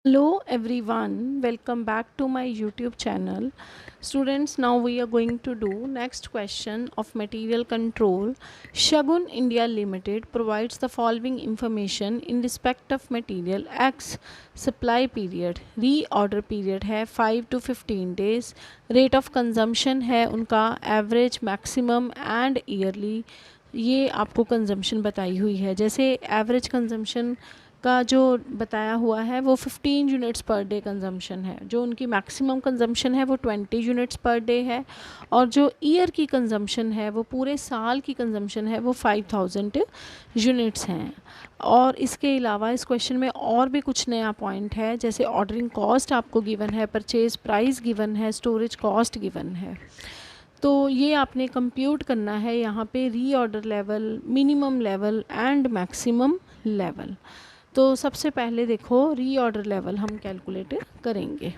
Hello everyone, welcome back to my YouTube channel. Students, now we are going to do next question of material control. Shagun India Limited provides the following information in respect of material X. Supply period, reorder period है 5 to 15 days, rate of consumption है उनका average, maximum and yearly. ये आपको consumption बताई हुई है। जैसे average consumption का जो बताया हुआ है वो 15 यूनिट्स पर डे कंजम्पशन है, जो उनकी मैक्सिमम कंजम्पशन है वो 20 यूनिट्स पर डे है, और जो ईयर की कंजम्पशन है वो पूरे साल की कंजम्पशन है वो 5000 यूनिट्स हैं। और इसके अलावा इस क्वेश्चन में और भी कुछ नया पॉइंट है, जैसे ऑर्डरिंग कॉस्ट आपको गिवन है, परचेज प्राइस गिवन है, स्टोरेज कॉस्ट गिवन है। तो ये आपने कंप्यूट करना है यहाँ पे reorder level, minimum level and maximum level. तो सबसे पहले देखो रीऑर्डर लेवल हम कैलकुलेट करेंगे।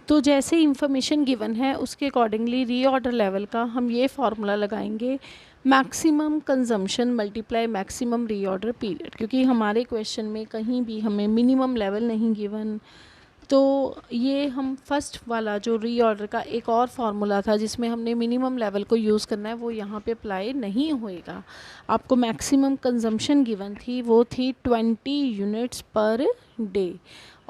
तो जैसे इंफॉर्मेशन गिवन है उसके अकॉर्डिंगली रीऑर्डर लेवल का हम ये फार्मूला लगाएंगे, maximum consumption multiply maximum reorder period, क्योंकि हमारे क्वेश्चन में कहीं भी हमें मिनिमम लेवल नहीं गिवन। तो ये हम फर्स्ट वाला जो रीऑर्डर का एक और फार्मूला था जिसमें हमने मिनिमम लेवल को यूज़ करना है वो यहाँ पे अप्लाई नहीं होएगा। आपको मैक्सिमम कंजम्पशन गिवन थी वो थी 20 यूनिट्स पर डे,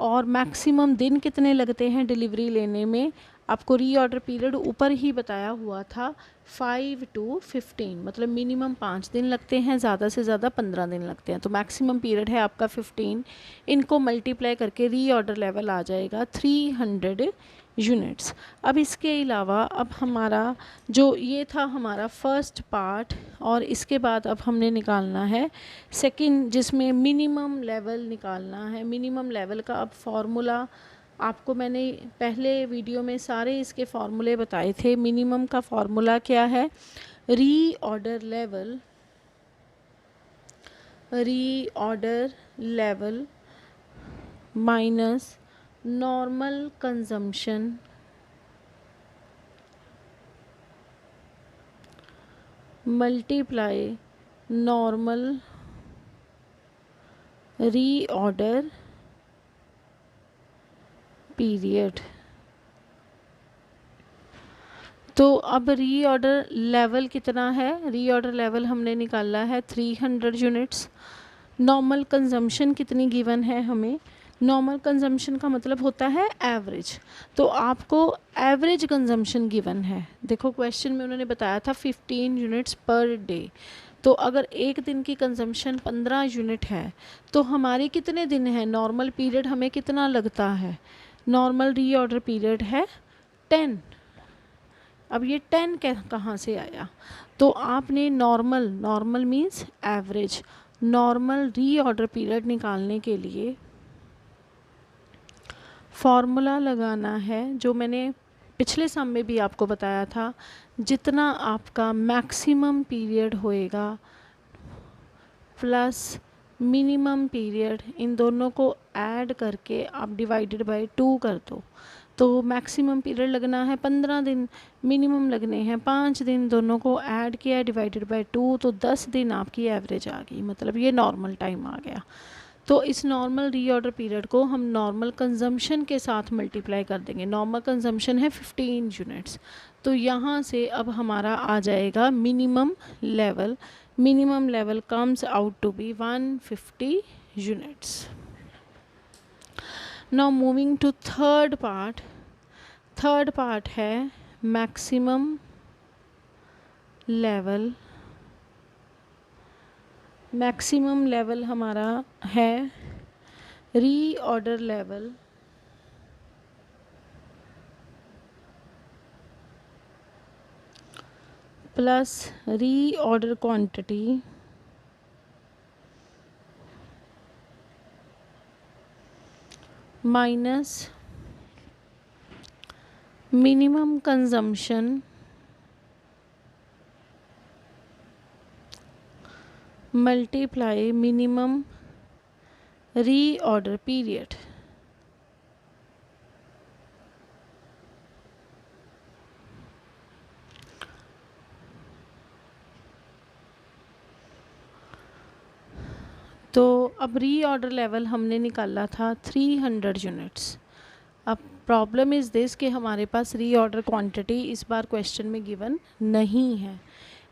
और मैक्सिमम दिन कितने लगते हैं डिलीवरी लेने में, आपको रीऑर्डर पीरियड ऊपर ही बताया हुआ था 5 to 15, मतलब मिनिमम 5 दिन लगते हैं, ज़्यादा से ज़्यादा 15 दिन लगते हैं। तो मैक्सिमम पीरियड है आपका 15, इनको मल्टीप्लाई करके रीऑर्डर लेवल आ जाएगा 300 यूनिट्स। अब इसके अलावा अब हमारा जो ये था हमारा फर्स्ट पार्ट, और इसके बाद अब हमने निकालना है सेकंड, जिसमें मिनिमम लेवल निकालना है। मिनिमम लेवल का अब फॉर्मूला आपको मैंने पहले वीडियो में सारे इसके फार्मूले बताए थे। मिनिमम का फार्मूला क्या है, reorder level, reorder level minus normal consumption multiply normal reorder period. तो अब रीऑर्डर लेवल कितना है, रीऑर्डर लेवल हमने निकाला है 300 यूनिट्स। नॉर्मल कंजम्पशन कितनी गिवन है हमें, नॉर्मल कंजम्पशन का मतलब होता है एवरेज, तो आपको एवरेज कंजम्पशन गिवन है। देखो क्वेश्चन में उन्होंने बताया था 15 यूनिट्स पर डे, तो अगर एक दिन की कंजम्पशन 15 यूनिट है तो हमारे कितने दिन हैं, नॉर्मल पीरियड हमें कितना लगता है, नॉर्मल रीऑर्डर पीरियड है 10। अब ये 10 कहाँ से आया, तो आपने normal, normal means average, normal reorder period निकालने के लिए फॉर्मूला लगाना है जो मैंने पिछले सम में भी आपको बताया था। जितना आपका मैक्सिमम पीरियड होएगा प्लस मिनिमम पीरियड, इन दोनों को ऐड करके आप डिवाइडेड बाय 2 कर दो। तो मैक्सिमम पीरियड लगना है 15 दिन, मिनिमम लगने हैं 5 दिन, दोनों को ऐड किया डिवाइडेड बाय 2, तो 10 दिन आपकी एवरेज आ गई, मतलब ये नॉर्मल टाइम आ गया। तो इस नॉर्मल रीऑर्डर पीरियड को हम नॉर्मल कंजम्पशन के साथ मल्टीप्लाई कर देंगे। नॉर्मल कंजम्पशन है 15 यूनिट्स, तो यहाँ से अब हमारा आ जाएगा minimum level. Minimum level comes out to be 150 units. Now moving to third part. Third part है मैक्सिमम लेवल। मैक्सिमम लेवल हमारा है reorder level plus reorder quantity minus minimum consumption multiply minimum reorder period. तो अब reorder level हमने निकाला था 300 units. अब problem is this कि हमारे पास रीऑर्डर क्वांटिटी इस बार क्वेश्चन में गिवन नहीं है।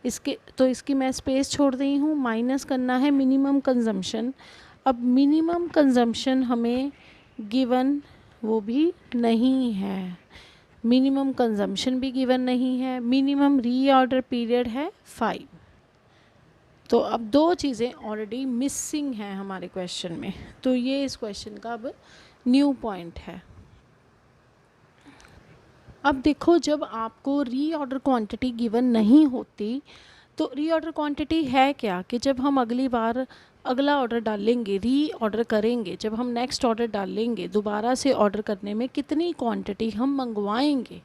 इसकी मैं स्पेस छोड़ रही हूँ, माइनस करना है मिनिमम कंजम्पशन। अब मिनिमम कंजम्पशन हमें गिवन वो भी नहीं है, मिनिमम कंजम्पशन भी गिवन नहीं है, मिनिमम रीऑर्डर पीरियड है 5। तो अब दो चीज़ें ऑलरेडी मिसिंग हैं हमारे क्वेश्चन में, तो ये इस क्वेश्चन का अब न्यू पॉइंट है। अब देखो, जब आपको रीऑर्डर क्वांटिटी गिवन नहीं होती तो रीऑर्डर क्वांटिटी है क्या, कि जब हम अगली बार अगला ऑर्डर डालेंगे, री ऑर्डर करेंगे, जब हम नेक्स्ट ऑर्डर डालेंगे, दोबारा से ऑर्डर करने में कितनी क्वांटिटी हम मंगवाएंगे।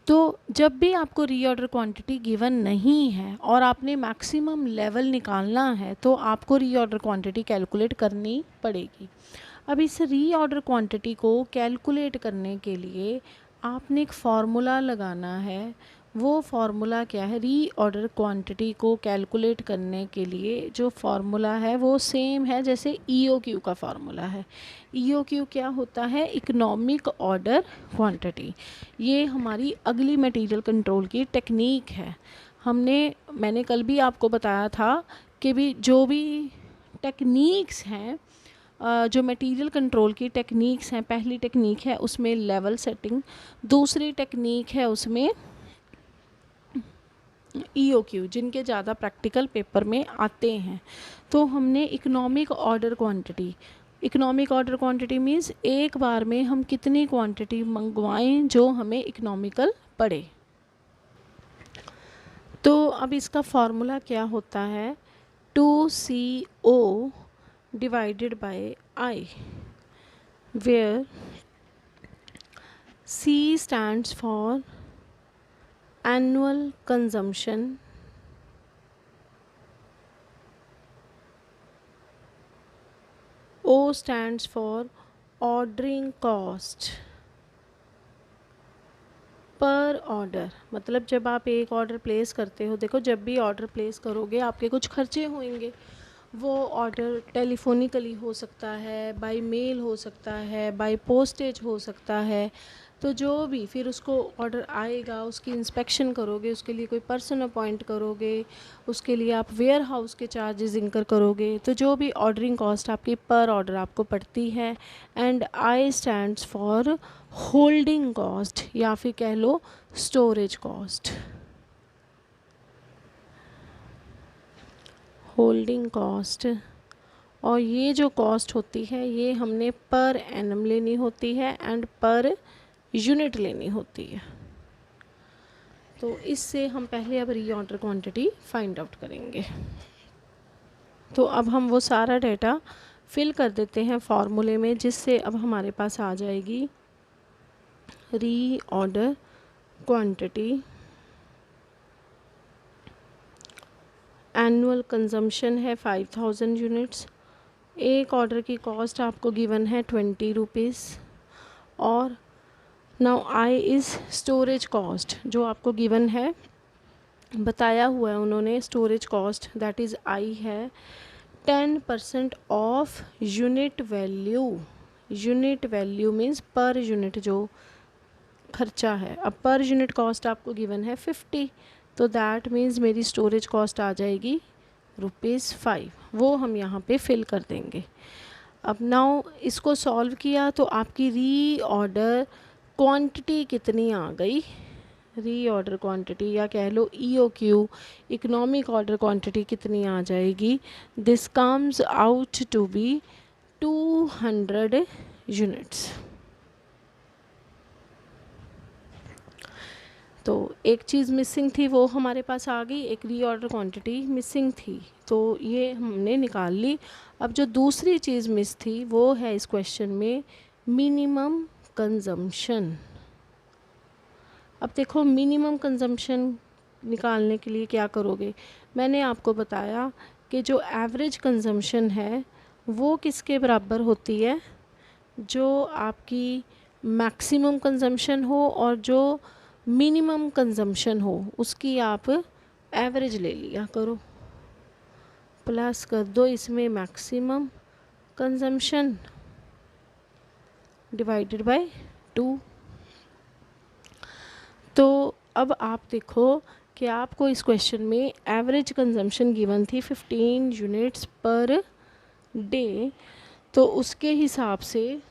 तो जब भी आपको रीऑर्डर क्वांटिटी गिवन नहीं है और आपने मैक्सिमम लेवल निकालना है तो आपको रीऑर्डर क्वांटिटी कैलकुलेट करनी पड़ेगी। अब इस रीऑर्डर क्वांटिटी को कैलकुलेट करने के लिए आपने एक फार्मूला लगाना है। वो फार्मूला क्या है? रीऑर्डर क्वांटिटी को कैलकुलेट करने के लिए जो फार्मूला है वो सेम है जैसे ईओक्यू का फार्मूला है। ईओक्यू क्या होता है? Economic order quantity. ये हमारी अगली मटेरियल कंट्रोल की टेक्निक है। मैंने कल भी आपको बताया था कि भी जो भी टेक्निक्स हैं, जो मटेरियल कंट्रोल की टेक्निक्स हैं, पहली टेक्निक है उसमें लेवल सेटिंग, दूसरी टेक्निक है उसमें ईओक्यू, जिनके ज़्यादा प्रैक्टिकल पेपर में आते हैं। तो हमने इकोनॉमिक ऑर्डर क्वांटिटी मीन्स एक बार में हम कितनी क्वांटिटी मंगवाएं जो हमें इकोनॉमिकल पड़े। तो अब इसका फॉर्मूला क्या होता है? 2CO divided by I, where C stands for annual consumption, O stands for ordering cost पर ऑर्डर। मतलब जब आप एक ऑर्डर प्लेस करते हो, देखो जब भी ऑर्डर प्लेस करोगे आपके कुछ खर्चे होंगे। वो ऑर्डर टेलीफोनिकली हो सकता है, बाय मेल हो सकता है, बाय पोस्टेज हो सकता है। तो जो भी फिर उसको ऑर्डर आएगा उसकी इंस्पेक्शन करोगे, उसके लिए कोई पर्सन अपॉइंट करोगे, उसके लिए आप वेयर हाउस के चार्जेस इंकर करोगे। तो जो भी ऑर्डरिंग कॉस्ट आपकी पर ऑर्डर आपको पड़ती है। And I stands for holding cost या फिर कह लो स्टोरेज कॉस्ट। होल्डिंग कॉस्ट, और ये जो कॉस्ट होती है ये हमने पर एनम लेनी होती है एंड पर यूनिट लेनी होती है। तो इससे हम पहले अब रीऑर्डर क्वांटिटी फाइंड आउट करेंगे। तो अब हम वो सारा डेटा फिल कर देते हैं फॉर्मूले में, जिससे अब हमारे पास आ जाएगी रीऑर्डर क्वांटिटी। एनुअल कंजम्पशन है 5000 यूनिट्स। एक ऑर्डर की कॉस्ट आपको गिवन है 20 रुपीज़। और now I is storage cost, जो आपको गिवन है, बताया हुआ है उन्होंने। Storage cost that is I है 10% of unit value. Unit value means per unit जो खर्चा है। अब पर यूनिट कॉस्ट आपको गिवन है 50, तो दैट मीन्स मेरी स्टोरेज कॉस्ट आ जाएगी ₹5। वो हम यहाँ पे फिल कर देंगे। अब नाउ इसको सॉल्व किया तो आपकी रीऑर्डर क्वांटिटी कितनी आ गई? रीऑर्डर क्वांटिटी या कह लो ईओक्यू, इकोनॉमिक ऑर्डर क्वांटिटी कितनी आ जाएगी? This comes out to be 200 units. तो एक चीज़ मिसिंग थी वो हमारे पास आ गई, एक रीऑर्डर क्वांटिटी मिसिंग थी, तो ये हमने निकाल ली। अब जो दूसरी चीज़ मिस थी वो है इस क्वेश्चन में मिनिमम कंजम्पशन। अब देखो मिनिमम कंजम्पशन निकालने के लिए क्या करोगे? मैंने आपको बताया कि जो एवरेज कंजम्पशन है वो किसके बराबर होती है? जो आपकी मैक्सिमम कंजम्पशन हो और जो मिनिमम कंजम्पशन हो उसकी आप एवरेज ले लिया करो, प्लस कर दो इसमें मैक्सिमम कंजम्पशन डिवाइडेड बाय 2। तो अब आप देखो कि आपको इस क्वेश्चन में एवरेज कंजम्पशन गिवन थी 15 यूनिट्स पर डे, तो उसके हिसाब से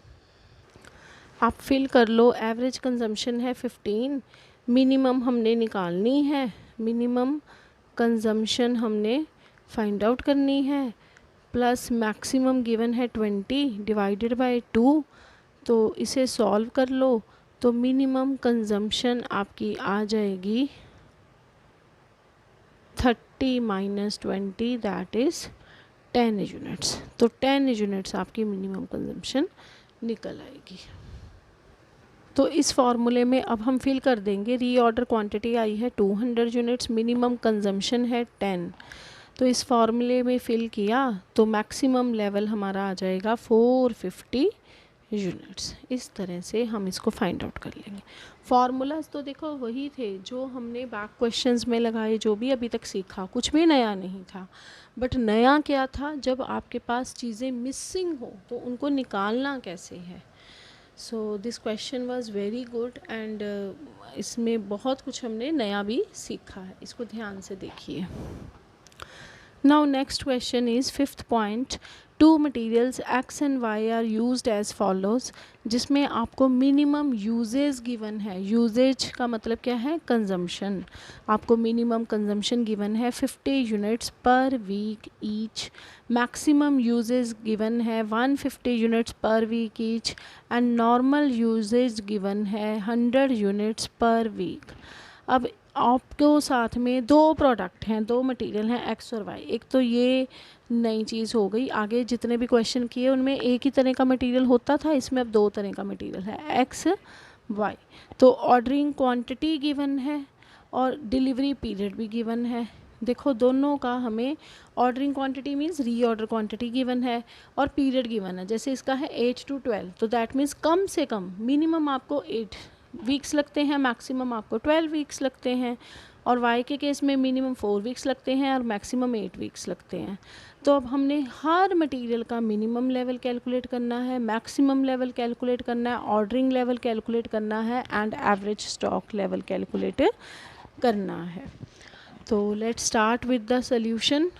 आप फिल कर लो। एवरेज कंजम्पशन है 15, मिनिमम हमने निकालनी है, मिनिमम कंजम्पशन हमने फाइंड आउट करनी है, प्लस मैक्सिमम गिवन है 20 डिवाइडेड बाय 2। तो इसे सॉल्व कर लो तो मिनिमम कंजम्पशन आपकी आ जाएगी 30 माइनस 20 दैट इज़ 10 यूनिट्स। तो 10 यूनिट्स आपकी मिनिमम कंजम्पशन निकल आएगी। तो इस फॉर्मूले में अब हम फिल कर देंगे। रीऑर्डर क्वांटिटी आई है 200 यूनिट्स, मिनिमम कंजम्पशन है 10। तो इस फॉर्मूले में फिल किया तो मैक्सिमम लेवल हमारा आ जाएगा 450 यूनिट्स। इस तरह से हम इसको फाइंड आउट कर लेंगे। फार्मूलाज तो देखो वही थे जो हमने बैक क्वेश्चंस में लगाए, जो भी अभी तक सीखा, कुछ भी नया नहीं था। बट नया क्या था, जब आपके पास चीज़ें मिसिंग हो तो उनको निकालना कैसे है। So this question was very good and इसमें बहुत कुछ हमने नया भी सीखा है। इसको ध्यान से देखिए। Now next question is 5th point, two materials X and Y are used as follows, जिसमें आपको मिनिमम यूजेज गिवन है। यूजेज का मतलब क्या है, कंजम्पशन। आपको मिनिमम कंजम्पशन गिवन है 50 units per week each, maximum usage given है 150 units per week each and normal usage given है 100 यूनिट्स पर वीक। अब आपको साथ में दो प्रोडक्ट हैं, दो मटेरियल हैं एक्स और वाई। एक तो ये नई चीज़ हो गई, आगे जितने भी क्वेश्चन किए उनमें एक ही तरह का मटेरियल होता था, इसमें अब दो तरह का मटेरियल है एक्स वाई। तो ऑर्डरिंग क्वांटिटी गिवन है और डिलीवरी पीरियड भी गिवन है। देखो दोनों का हमें ordering quantity means reorder quantity given है और पीरियड गिवन है। जैसे इसका है 8 to 12, तो दैट मीन्स कम से कम मिनिमम आपको 8 वीक्स लगते हैं, मैक्सिमम आपको 12 वीक्स लगते हैं। और वाई के केस में मिनिमम 4 वीक्स लगते हैं और मैक्सिमम 8 वीक्स लगते हैं। तो अब हमने हर मटेरियल का मिनिमम लेवल कैलकुलेट करना है, मैक्सिमम लेवल कैलकुलेट करना है, ऑर्डरिंग लेवल कैलकुलेट करना है and average stock level calculate करना है। तो let's start with the solution.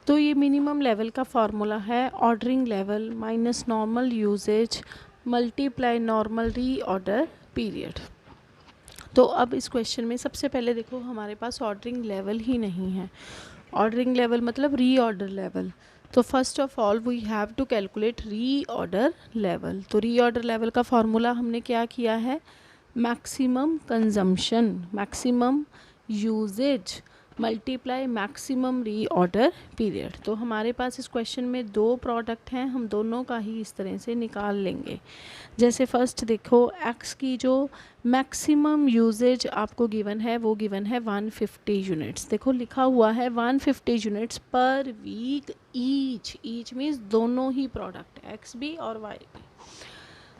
तो ये मिनिमम लेवल का फॉर्मूला है ordering level minus normal usage multiply normal reorder period. तो अब इस क्वेश्चन में सबसे पहले देखो हमारे पास ऑर्डरिंग लेवल ही नहीं है। ऑर्डरिंग लेवल मतलब रीऑर्डर लेवल। तो first of all we have to calculate reorder level. तो रीऑर्डर लेवल का फॉर्मूला हमने क्या किया है, maximum consumption, maximum usage multiply maximum reorder period. तो हमारे पास इस क्वेश्चन में दो प्रोडक्ट हैं, हम दोनों का ही इस तरह से निकाल लेंगे। जैसे फर्स्ट देखो एक्स की जो मैक्सिमम यूजेज आपको गिवन है वो गिवन है 150 यूनिट्स। देखो लिखा हुआ है 150 units per week each. Each means दोनों ही प्रोडक्ट एक्स भी और वाई भी।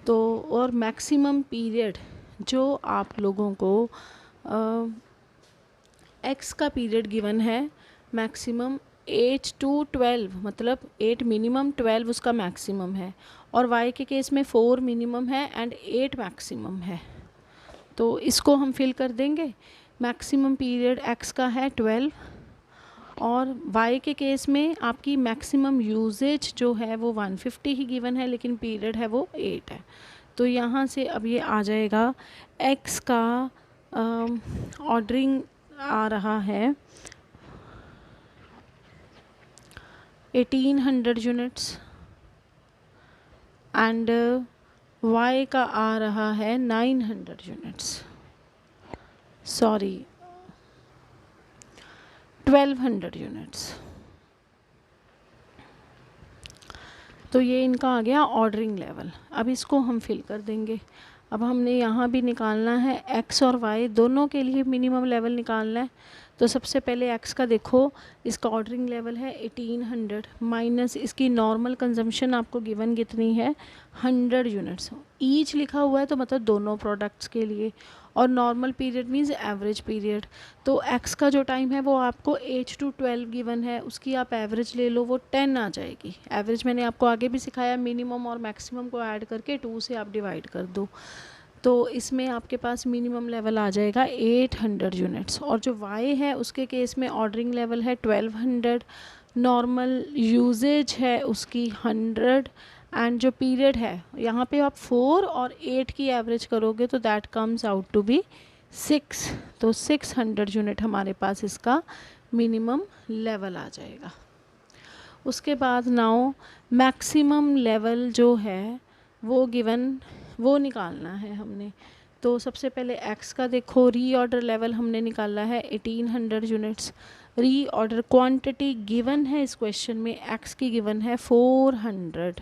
तो और मैक्सिमम पीरियड जो आप लोगों को एक्स का पीरियड गिवन है मैक्सिमम 8 to 12, मतलब 8 मिनिमम 12 उसका मैक्सिमम है, और वाई के केस में 4 मिनिमम है एंड 8 मैक्सिमम है। तो इसको हम फिल कर देंगे। मैक्सिमम पीरियड एक्स का है 12 और वाई के केस में आपकी मैक्सिमम यूजेज जो है वो 150 ही गिवन है लेकिन पीरियड है वो 8 है। तो यहाँ से अब ये आ जाएगा एक्स का ऑर्डरिंग आ रहा है 1800 यूनिट्स एंड वाई का आ रहा है 900 यूनिट्स, सॉरी 1200 यूनिट्स। तो ये इनका आ गया ऑर्डरिंग लेवल। अब इसको हम फिल कर देंगे। अब हमने यहाँ भी निकालना है एक्स और वाई दोनों के लिए मिनिमम लेवल निकालना है। तो सबसे पहले एक्स का देखो, इसका ऑर्डरिंग लेवल है 1800 माइनस इसकी नॉर्मल कंजम्पशन आपको गिवन कितनी है 100 यूनिट्स। ईच लिखा हुआ है तो मतलब दोनों प्रोडक्ट्स के लिए, और normal period means average period. तो x का जो टाइम है वो आपको 8 to 12 गिवन है, उसकी आप एवरेज ले लो, वो 10 आ जाएगी। एवरेज मैंने आपको आगे भी सिखाया, मिनिमम और मैक्सिमम को ऐड करके 2 से आप डिवाइड कर दो, तो इसमें आपके पास मिनिमम लेवल आ जाएगा 800 यूनिट्स। और जो y है उसके केस में ऑर्डरिंग लेवल है 1200, नॉर्मल यूजेज है उसकी 100, एंड जो पीरियड है यहाँ पे आप 4 और 8 की एवरेज करोगे तो that comes out to be 6, तो 600 यूनिट हमारे पास इसका मिनिमम लेवल आ जाएगा। उसके बाद नाउ मैक्सिमम लेवल जो है वो गिवन, वो निकालना है हमने। तो सबसे पहले x का देखो, रीऑर्डर लेवल हमने निकाला है 1800 यूनिट्स। रीऑर्डर क्वांटिटी गिवन है इस क्वेश्चन में, x की गिवन है 400,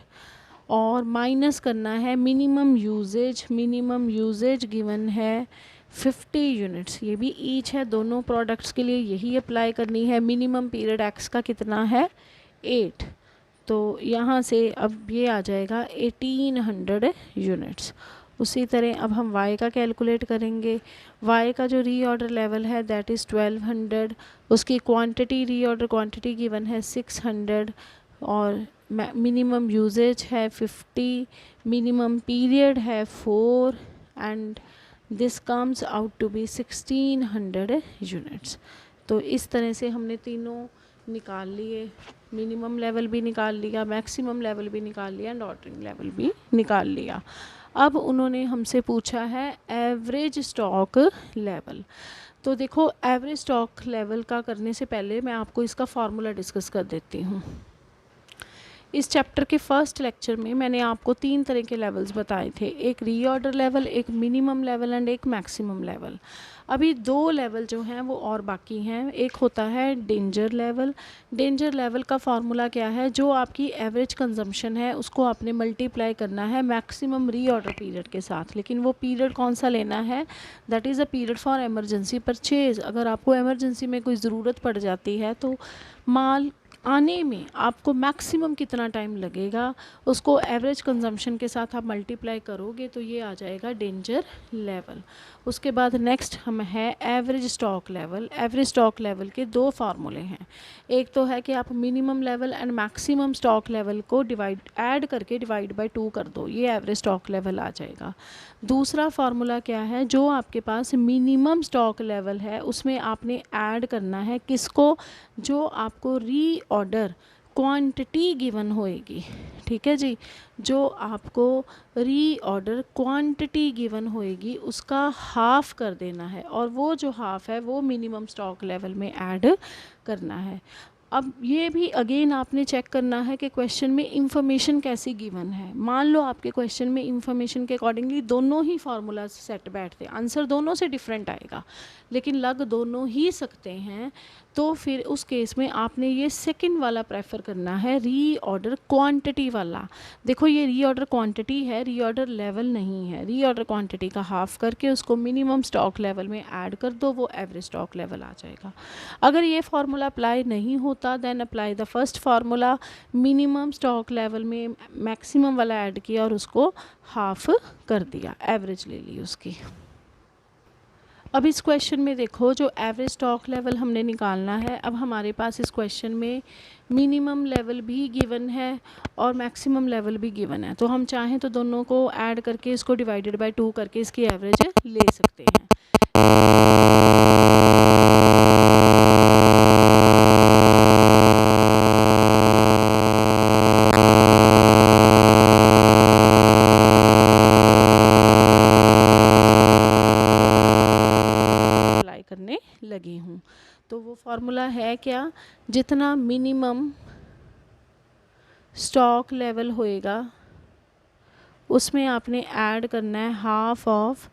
और माइनस करना है minimum usage. Minimum usage given है 50 यूनिट्स, ये भी ईच है, दोनों प्रोडक्ट्स के लिए यही अप्लाई करनी है। मिनिमम पीरियड x का कितना है 8, तो यहाँ से अब ये आ जाएगा 1800 यूनिट्स। उसी तरह अब हम y का कैलकुलेट करेंगे। y का जो रीऑर्डर लेवल है दैट इज़ 1200, उसकी क्वांटिटी, रीऑर्डर क्वांटिटी गिवन है 600, और मिनिमम यूजेज है 50, मिनिमम पीरियड है 4, and this comes out to be 1600 units. तो इस तरह से हमने तीनों निकाल लिए, मिनिमम लेवल भी निकाल लिया, मैक्सिमम लेवल भी निकाल लिया, एंड ऑर्डरिंग लेवल भी निकाल लिया। अब उन्होंने हमसे पूछा है एवरेज स्टॉक लेवल। तो देखो, एवरेज स्टॉक लेवल का करने से पहले मैं आपको इसका फार्मूला डिस्कस कर देती हूँ। इस चैप्टर के फर्स्ट लेक्चर में मैंने आपको 3 तरह के लेवल्स बताए थे, एक रीऑर्डर लेवल, एक मिनिमम लेवल एंड एक मैक्सिमम लेवल। अभी 2 लेवल जो हैं वो और बाकी हैं। एक होता है डेंजर लेवल। डेंजर लेवल का फार्मूला क्या है, जो आपकी एवरेज कंजम्पशन है उसको आपने मल्टीप्लाई करना है मैक्सिमम रीऑर्डर पीरियड के साथ। लेकिन वो पीरियड कौन सा लेना है, that is a period for emergency purchase. अगर आपको एमरजेंसी में कोई ज़रूरत पड़ जाती है तो माल आने में आपको मैक्सिमम कितना टाइम लगेगा, उसको एवरेज कंजम्पशन के साथ आप मल्टीप्लाई करोगे तो ये आ जाएगा डेंजर लेवल। उसके बाद नेक्स्ट हम है average stock level. Average stock level के 2 फार्मूले हैं। एक तो है कि आप minimum level and maximum stock level को ऐड करके डिवाइड बाय 2 कर दो, ये एवरेज स्टॉक लेवल आ जाएगा। दूसरा फार्मूला क्या है, जो आपके पास मिनिमम स्टॉक लेवल है उसमें आपने ऐड करना है किसको, जो आपको रीऑर्डर क्वांटिटी गिवन होएगी। ठीक है जी, जो आपको रीऑर्डर क्वांटिटी गिवन होएगी उसका हाफ कर देना है, और वो जो हाफ है वो मिनिमम स्टॉक लेवल में ऐड करना है। अब ये भी अगेन आपने चेक करना है कि क्वेश्चन में इंफॉर्मेशन कैसी गिवन है। मान लो आपके क्वेश्चन में इंफॉर्मेशन के अकॉर्डिंगली दोनों ही फार्मूला सेट बैठते, आंसर दोनों से डिफरेंट आएगा लेकिन लग दोनों ही सकते हैं, तो फिर उस केस में आपने ये सेकंड वाला प्रेफर करना है, रीऑर्डर क्वांटिटी वाला। देखो, ये रीऑर्डर क्वांटिटी है, रीऑर्डर लेवल नहीं है। रीऑर्डर क्वांटिटी का हाफ करके उसको मिनिमम स्टॉक लेवल में ऐड कर दो, वो एवरेज स्टॉक लेवल आ जाएगा। अगर ये फार्मूला अप्लाई नहीं होता then apply the first formula, minimum stock level में मैक्सिमम वाला ऐड किया और उसको हाफ कर दिया, एवरेज ले ली उसकी। अब इस क्वेश्चन में देखो, जो एवरेज स्टॉक लेवल हमने निकालना है, अब हमारे पास इस क्वेश्चन में मिनिमम लेवल भी गिवन है और मैक्सिमम लेवल भी गिवन है। तो हम चाहें तो दोनों को ऐड करके इसको डिवाइडेड बाय 2 करके इसकी एवरेज ले सकते हैं। करने लगी हूँ, तो वो फार्मूला है क्या, जितना मिनिमम स्टॉक लेवल होएगा उसमें आपने ऐड करना है हाफ ऑफ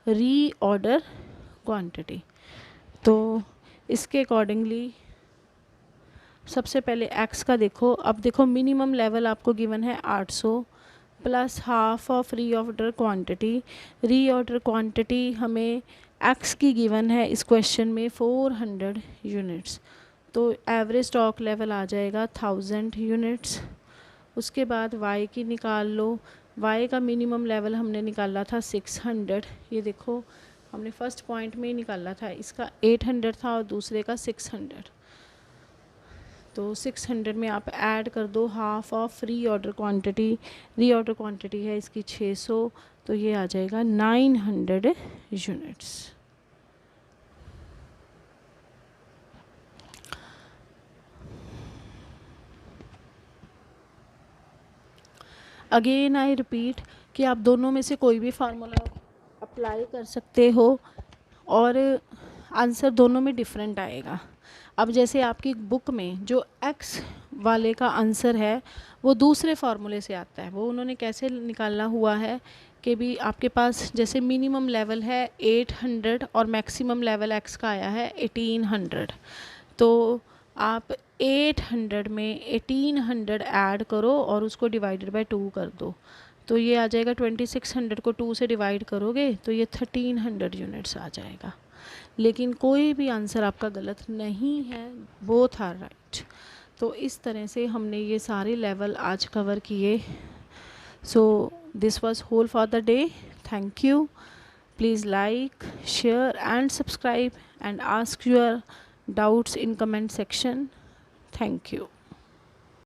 रीऑर्डर क्वांटिटी। तो इसके अकॉर्डिंगली सबसे पहले x का देखो, अब देखो मिनिमम लेवल आपको गिवन है 800 plus half of reorder quantity. Reorder quantity हमें x की गिवन है इस क्वेश्चन में 400 यूनिट्स, तो एवरेज स्टॉक लेवल आ जाएगा 1000 यूनिट्स। उसके बाद y की निकाल लो, y का मिनिमम लेवल हमने निकाला था 600। ये देखो हमने फर्स्ट पॉइंट में ही निकाला था, इसका 800 था और दूसरे का 600। तो 600 में आप ऐड कर दो half of reorder quantity. Reorder quantity है इसकी 600, तो ये आ जाएगा 900 यूनिट्स। अगेन आई रिपीट कि आप दोनों में से कोई भी फार्मूला अप्लाई कर सकते हो और आंसर दोनों में डिफरेंट आएगा। अब जैसे आपकी बुक में जो x वाले का आंसर है वो दूसरे फार्मूले से आता है, वो उन्होंने कैसे निकालना हुआ है कि भी आपके पास जैसे मिनिमम लेवल है 800 और मैक्सिमम लेवल x का आया है 1800, तो आप 800 में 1800 ऐड करो और उसको डिवाइडेड बाय 2 कर दो, तो ये आ जाएगा 2600 को 2 से डिवाइड करोगे तो ये 1300 यूनिट्स आ जाएगा। लेकिन कोई भी आंसर आपका गलत नहीं है, बोथ आर राइट। तो इस तरह से हमने ये सारे लेवल आज कवर किए। So this was whole for the day. Thank you. Please like, share and subscribe and ask your doubts in comment section. Thank you.